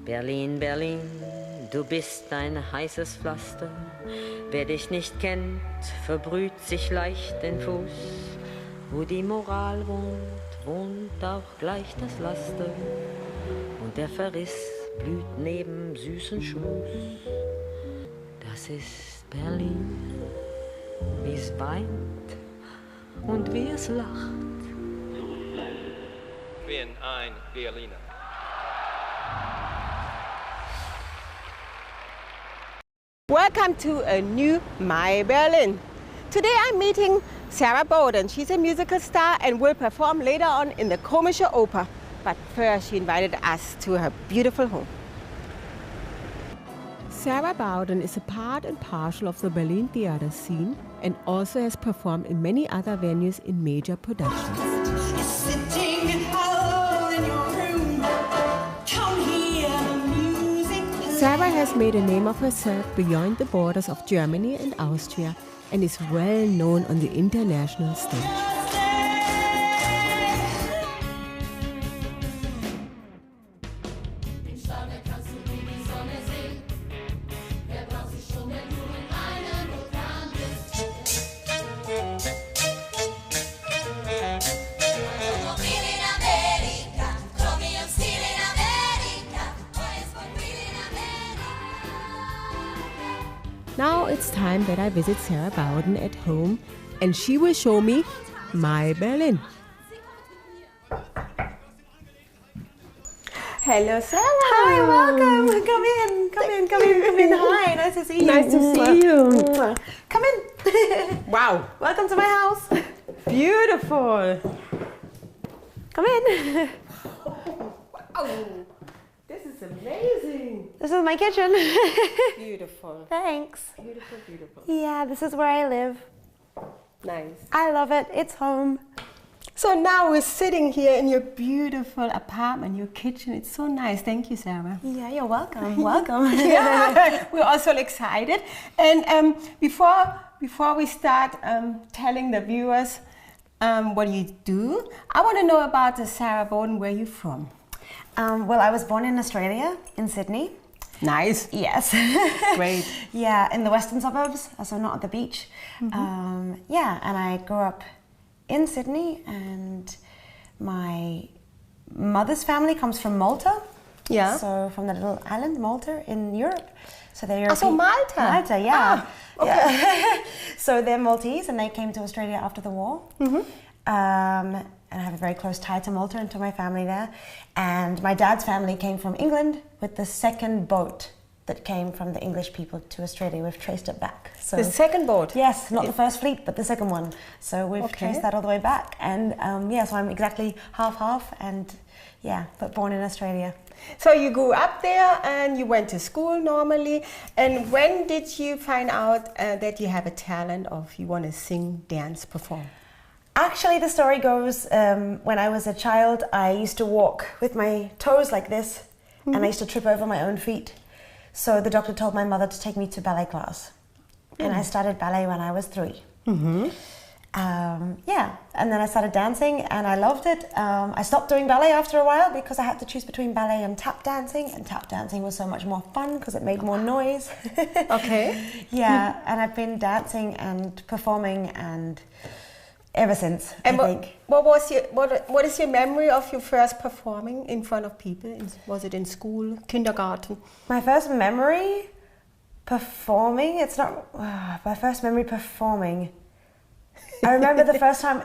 Berlin, Berlin, du bist ein heißes Pflaster. Wer dich nicht kennt, verbrüht sich leicht den Fuß. Wo die Moral wohnt, wohnt auch gleich das Laster. Und der Verriss blüht neben süßen Schmus. Das ist Berlin, wie es weint und wie es lacht. Ich bin ein Berliner. Welcome to a new My Berlin. Today I'm meeting Sarah Bowden. She's a musical star and will perform later on in the Komische Oper. But first she invited us to her beautiful home. Sarah Bowden is a part and parcel of the Berlin theater scene and also has performed in many other venues in major productions. Sarah has made a name of herself beyond the borders of Germany and Austria and is well known on the international stage. Now it's time that I visit Sarah Bowden at home and she will show me my Berlin. Hello, Sarah. Hi, welcome. Come in. Hi, nice to see you. Nice to see you. Come in. Wow. Welcome to my house. Beautiful. Come in. Wow. This is amazing. This is my kitchen. Beautiful. Thanks. Beautiful, beautiful. Yeah, this is where I live. Nice. I love it. It's home. So now we're sitting here in your beautiful apartment, your kitchen. It's so nice. Thank you, Sarah. Yeah, you're welcome. Welcome. Yeah, we're also excited. And before we start telling the viewers what you do, I want to know about the Sarah Bowden. Where are you from? Well, I was born in Australia, in Sydney. Nice. Yes. Great. Yeah, in the western suburbs, so not at the beach. Mm-hmm. Yeah, and I grew up in Sydney, and my mother's family comes from Malta. Yeah. So from the little island, Malta, in Europe. So they're European. So Malta. Malta, yeah. Ah, okay. Yeah. So they're Maltese, and they came to Australia after the war. Mm-hmm. And I have a very close tie to Malta and to my family there. And my dad's family came from England with the second boat that came from the English people to Australia. We've traced it back. So The second boat? yes, not the first fleet, but the second one. So we've Okay. traced that all the way back. And yeah, so I'm exactly half, and yeah, but born in Australia. So you grew up there and you went to school normally. And when did you find out that you have a talent of you want to sing, dance, perform? Actually, the story goes, when I was a child, I used to walk with my toes like this, and I used to trip over my own feet. So the doctor told my mother to take me to ballet class. And I started ballet when I was 3. Mm-hmm. Yeah, and then I started dancing and I loved it. I stopped doing ballet after a while because I had to choose between ballet and tap dancing, and tap dancing was so much more fun because it made more noise. Okay. Yeah, and I've been dancing and performing and ever since, And I think. what is your memory of your first performing in front of people? Was it in school, kindergarten? My first memory performing, it's not, my first memory performing. I remember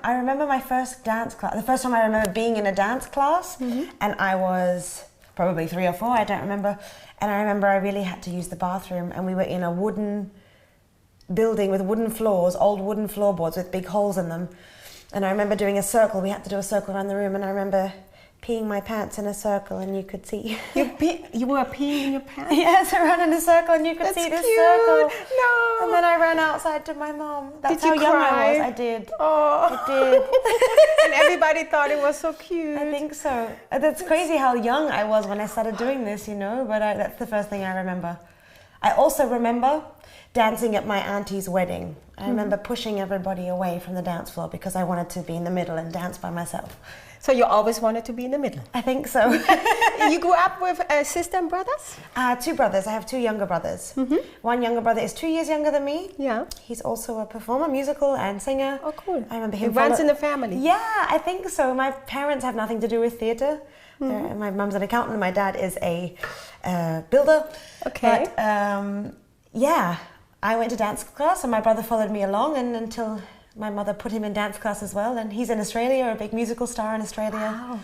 I remember my first dance class, the first time I remember being in a dance class, and I was probably 3 or 4, I don't remember. And I remember I really had to use the bathroom, and we were in a wooden building with wooden floors, old wooden floorboards with big holes in them. And I remember doing a circle, we had to do a circle around the room, and I remember peeing my pants in a circle and you could see. You were peeing in your pants? Yes, I ran in a circle and you could see this cute. circle. No. And then I ran outside to my mom. That's Did you how young cry? I was. I did. Oh. I did. And everybody thought it was so cute. I think so. That's crazy how young I was when I started doing this, you know, but that's the first thing I remember. I also remember dancing at my auntie's wedding. I remember pushing everybody away from the dance floor because I wanted to be in the middle and dance by myself. So you always wanted to be in the middle. I think so. You grew up with a sister and brothers? 2 brothers. I have 2 younger brothers. One younger brother is 2 years younger than me. Yeah. He's also a performer, musical and singer. Oh, cool. I remember him. It runs in the family. Yeah, I think so. My parents have nothing to do with theatre. My mum's an accountant and my dad is a builder. Okay. But yeah, I went to dance class and my brother followed me along and until my mother put him in dance class as well. And he's in Australia, a big musical star in Australia. Wow.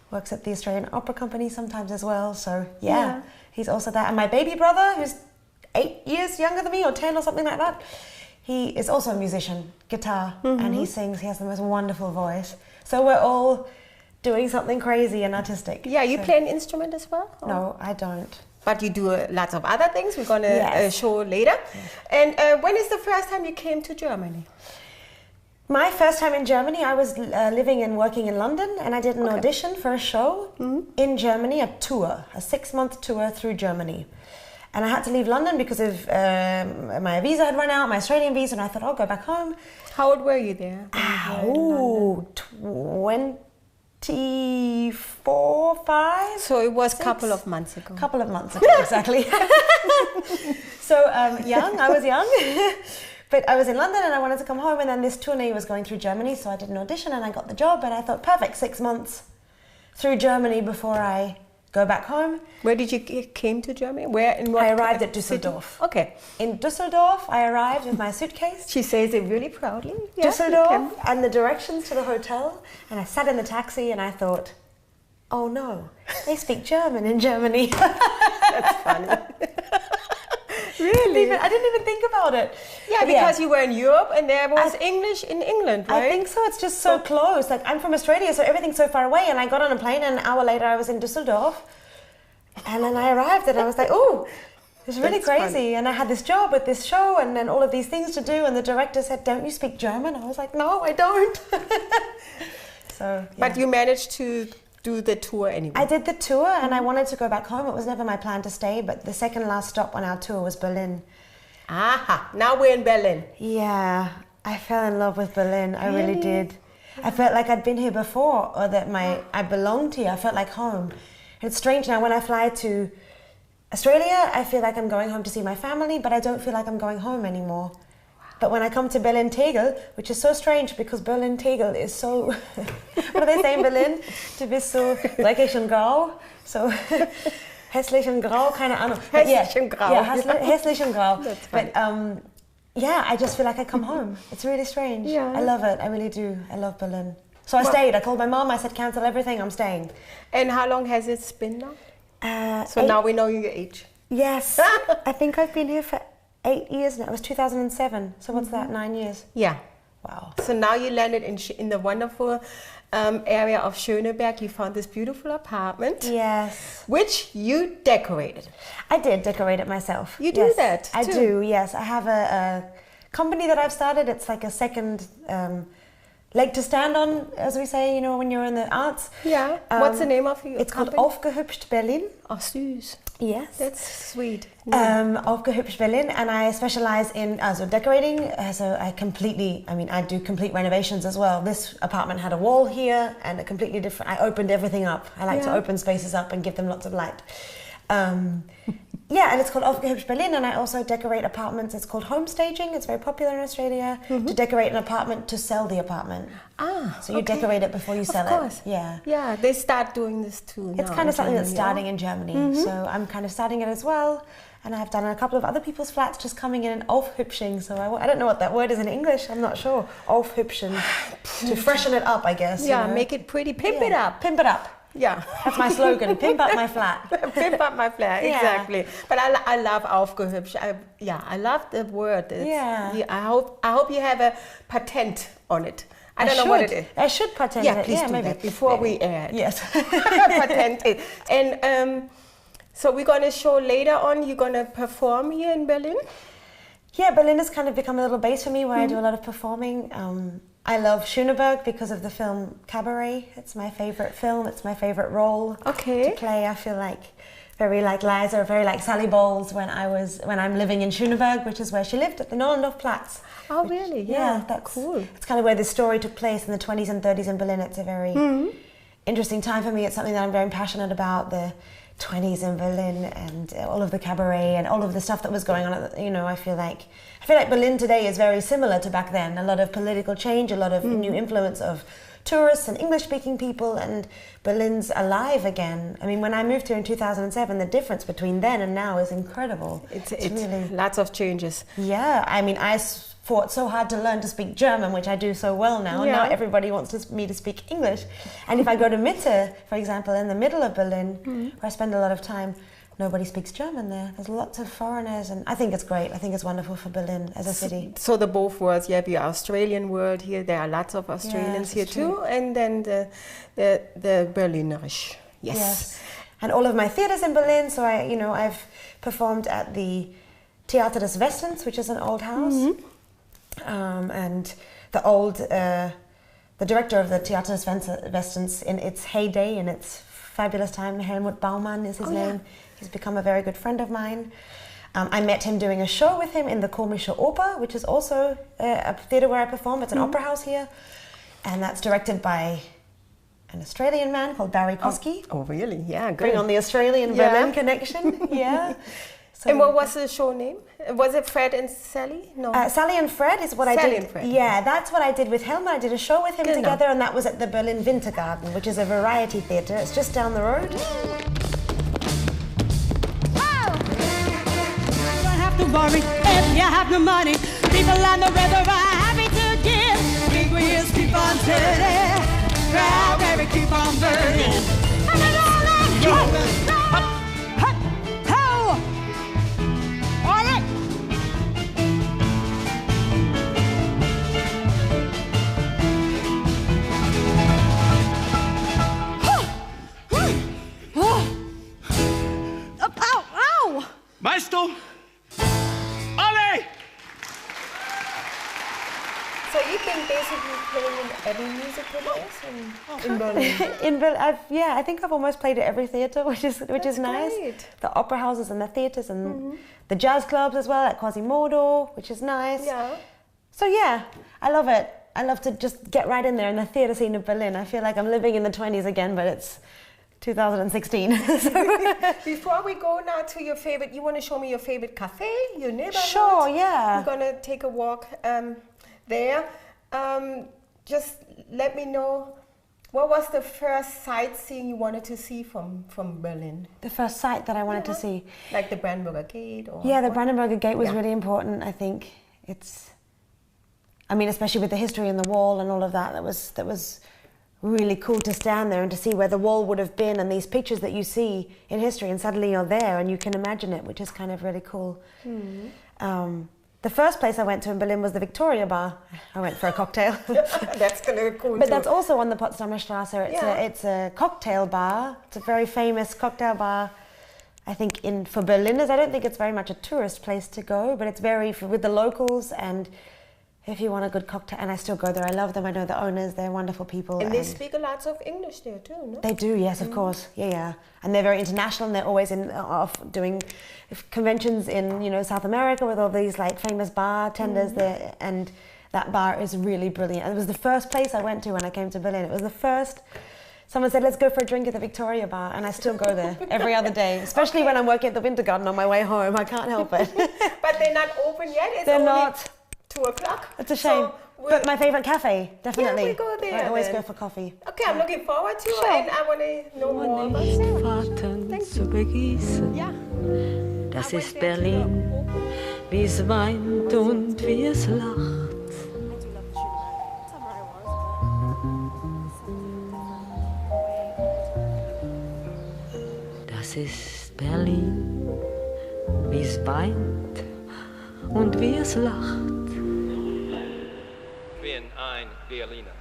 Works at the Australian Opera Company sometimes as well. So yeah, he's also that. And my baby brother, who's 8 years younger than me or 10 or something like that, he is also a musician, guitar, and he sings. He has the most wonderful voice. So we're all doing something crazy and artistic. Yeah, you play an instrument as well? Or? No, I don't. But you do lots of other things we're going to show later. Yes. And when is the first time you came to Germany? My first time in Germany, I was living and working in London and I did an audition for a show in Germany, a tour, a 6-month tour through Germany. And I had to leave London because of my visa had run out, my Australian visa, and I thought, I'll go back home. How old were you there? 24, 5. So it was 6. a couple of months ago. Couple of months ago, exactly. So young, I was young. But I was in London and I wanted to come home and then this tournée was going through Germany, so I did an audition and I got the job and I thought, perfect, 6 months through Germany before I go back home. Where did you came to Germany? Where in what? I arrived at Düsseldorf. City? Okay. In Düsseldorf, I arrived with my suitcase. She says it really proudly. Yeah, Düsseldorf and the directions to the hotel, and I sat in the taxi and I thought, oh no, they speak German in Germany. That's funny. Really? I didn't even think about it. Yeah, because you were in Europe and there was English in England, right? I think so. It's just so close. Like, I'm from Australia, so everything's so far away. And I got on a plane and an hour later I was in Düsseldorf. And then I arrived and I was like, oh, it's really crazy. Funny. And I had this job with this show and then all of these things to do. And the director said, don't you speak German? I was like, no, I don't. So, yeah. But you managed to do the tour anyway. I did the tour and I wanted to go back home. It was never my plan to stay, but the second last stop on our tour was Berlin. Aha, now we're in Berlin. Yeah, I fell in love with Berlin. I really did. I felt like I'd been here before or that I belonged here. I felt like home. And it's strange now when I fly to Australia, I feel like I'm going home to see my family, but I don't feel like I'm going home anymore. But when I come to Berlin-Tegel, which is so strange because Berlin-Tegel is so, what do they say in Berlin? Du bist so dreckig und grau. So hässlich und grau, keine Ahnung. Hässlich und grau. Yeah, hässlich und grau. But yeah, I just feel like I come home. It's really strange. Yeah. I love it, I really do. I love Berlin. So I stayed. I called my mom, I said cancel everything, I'm staying. And how long has it been now? So 8, now we know your age. Yes, I think I've been here for 8 years now. It was 2007. So what's that? 9 years. Yeah. Wow. So now you landed in the wonderful area of Schöneberg. You found this beautiful apartment. Yes. Which you decorated. I did decorate it myself. You do that too? I do, yes. I have a company that I've started. It's like a second leg to stand on, as we say, you know, when you're in the arts. Yeah. What's the name of your It's company? called Aufgehübscht Berlin. Oh, süß. Yes. That's sweet. Aufgehübscht Berlin, and I specialize in decorating. So I do complete renovations as well. This apartment had a wall here and a completely different. I opened everything up. I like to open spaces up and give them lots of light. Yeah, and it's called Aufgehübscht Berlin, and I also decorate apartments. It's called home staging. It's very popular in Australia to decorate an apartment to sell the apartment. So you decorate it before you sell it. Of course. Yeah. Yeah, they start doing this too. It's kind of something that's starting in Germany. So I'm kind of starting it as well. And I've done a couple of other people's flats just coming in and aufhübsching. So I don't know what that word is in English. I'm not sure. Aufhübschen. To freshen it up, I guess. Yeah, you know? make it pretty. Pimp it up. Pimp it up. Yeah. That's my slogan. Pimp up my flat. Pimp up my flat, exactly. But I love aufgehübscht. I love the word. I hope you have a patent on it. I don't know what it is. I should patent it. Please do maybe. That before we air it. Yes. Patent it. And so we're going to show later on, you're going to perform here in Berlin? Yeah, Berlin has kind of become a little base for me where I do a lot of performing. I love Schöneberg because of the film Cabaret. It's my favorite film. It's my favorite role to play. I feel like very like Liza, very like Sally Bowles when I'm living in Schöneberg, which is where she lived at the Nollendorfplatz. Oh, really? Yeah, that's cool. It's kind of where this story took place in the 20s and 30s in Berlin. It's a very interesting time for me. It's something that I'm very passionate about, the 20s in Berlin and all of the cabaret and all of the stuff that was going on. I feel like Berlin today is very similar to back then. A lot of political change, a lot of new influence of tourists and English-speaking people, and Berlin's alive again. I mean, when I moved here in 2007, the difference between then and now is incredible. It's really lots of changes. Yeah, I mean, I fought so hard to learn to speak German, which I do so well now. Yeah. Now everybody wants me to speak English. And if I go to Mitte, for example, in the middle of Berlin, where I spend a lot of time, nobody speaks German there. There's lots of foreigners, and I think it's great. I think it's wonderful for Berlin as a city. So the both worlds, you have your Australian world here, there are lots of Australians here too, and then the Berlinerisch. Yes. And all of my theatres in Berlin, so I've performed at the Theater des Westens, which is an old house. And the director of the Theater des Westens in its heyday, in its fabulous time, Helmut Baumann is his name. Yeah. He's become a very good friend of mine. I met him doing a show with him in the Komische Oper, which is also a theatre where I perform. It's an opera house here. And that's directed by an Australian man called Barry Kosky. Oh, really? Yeah, good. Bring on the Australian-Berlin connection. Yeah. So, and what was the show name? Was it Fred and Sally? No. Sally and Fred is what I did. Sally and Fred. Yeah, that's what I did with Helmut. I did a show with him together, and that was at the Berlin Wintergarten, which is a variety theatre. It's just down the road. Worry if you have no money. People on the river are happy to give. Big wheels keep on turning. Proud baby keep on burning. And it all in you. All right. Ow! Ow! Meister! Ollie! So you've been basically playing in every musical place in Berlin? I think I've almost played at every theatre, which is nice. Great. The opera houses and the theatres and the jazz clubs as well, at Quasimodo, which is nice. Yeah. So yeah, I love it. I love to just get right in there in the theatre scene of Berlin. I feel like I'm living in the 20s again, but it's 2016. Before we go now to your favorite, you want to show me your favorite cafe, your neighborhood? Sure, yeah. We're going to take a walk there. Just let me know, what was the first sightseeing you wanted to see from Berlin? The first sight that I wanted to see. Like the Brandenburger Gate? Or yeah, the Brandenburger Gate was really important, I think. Especially with the history and the wall and all of that, that was really cool to stand there and to see where the wall would have been, and these pictures that you see in history, and suddenly you're there and you can imagine it, which is kind of really cool. The first place I went to in Berlin was the Victoria Bar. I went for a cocktail. That's kind of cool. But too. That's also on the Potsdamer Straße. It's a cocktail bar. It's a very famous cocktail bar. I think for Berliners, I don't think it's very much a tourist place to go, but it's very with the locals, and if you want a good cocktail, and I still go there. I love them. I know the owners. They're wonderful people. And they speak a lot of English there too, no? They do, yes, of course. Yeah. And they're very international, and they're always off doing conventions in South America with all these like famous bartenders there. And that bar is really brilliant. And it was the first place I went to when I came to Berlin. It was the first. Someone said, let's go for a drink at the Victoria Bar, and I still go there every other day, especially when I'm working at the Wintergarten on my way home. I can't help it. But they're not open yet? They're not. 2 o'clock. It's a shame. But my favorite cafe, definitely. Yeah, we go there. I always go for coffee. Okay, I'm looking forward to it, and I want to know more about Fahrten zu begießen. Ja. Das ist Berlin, wie es weint und wie es lacht. Das ist Berlin, wie es weint und wie es lacht. Bin ein Berliner.